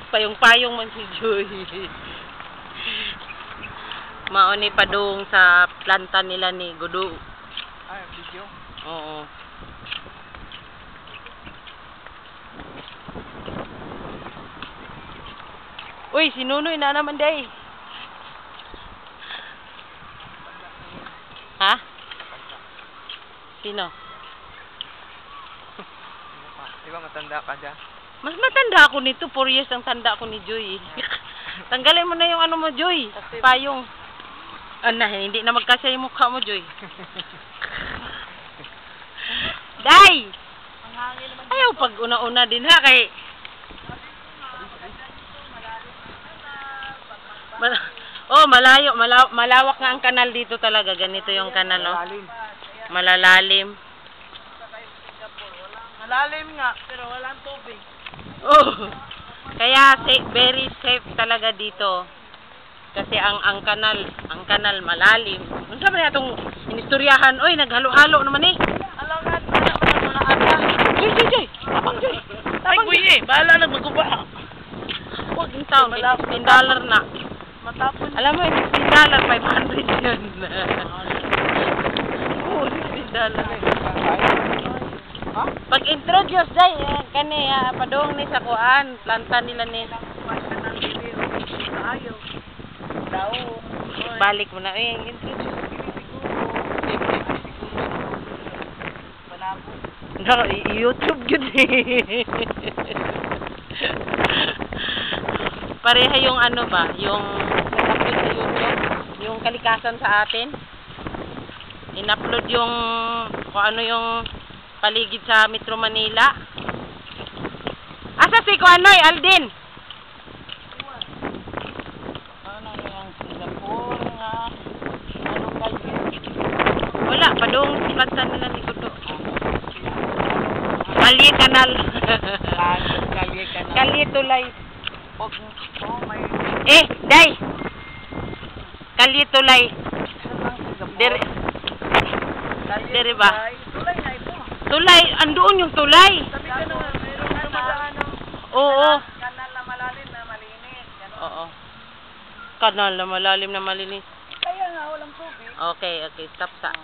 Payong-payong man si Joy. Mauni pa dong sa planta nila ni Gudu. Ay, video? Oo. Uy, si Nunoy na naman day. Ha? Sino? Di ba matanda ka dyan? Mas matanda ako nito. 4 years ang tanda ko ni Joy. Tanggalin mo na yung ano mo, Joy. Payong. Hindi na magkasya yung mukha mo, Joy. Day! Ayaw pag una-una din ha, kay... malayo, malawak nga ang kanal dito talaga. Ganito yung kanal, oh. Malalalim. Malalim nga, pero walang tubig. Oh. Kaya very safe talaga dito. Kasi ang kanal malalim. Ano sabi na itong inistoryahan? Oy, naghalo-halo naman eh. Alam nga, mga ata. Joy! Tapang Joy! Ay, kuya eh, bahala na magkuba. Huwag yung taon, $15 na. Matapon. Alam mo, $15, 500 yan. Oo, $15 na. Ha? Pag-introduce day, kani, padong ni sa kuan, planta nila ni. Balik mo na, introduce. No, YouTube yun eh. Pareha yung ano ba, yung upload sa YouTube, yung kalikasan sa atin. In-upload yung kung ano yung paligid sa Metro Manila. Asa si Kuanoy, Aldin? Ano yung Singapore nga? Anong kalye? Wala, padong planta nila ni Gudo. Kalye kanal. Kalye kanal. Kalye tulay. Oh, may... Day! Kalye tulay. Dire. Dire ba? Tulay na ito. Tulay, andoon yung tulay. Sabi ka naman, mayroon na dumadaan ng... Oo. Kanal na malalim na malinis. Oo. Kanal na malalim na malinis. Kaya nga, walang tubig. Okay, stop sa.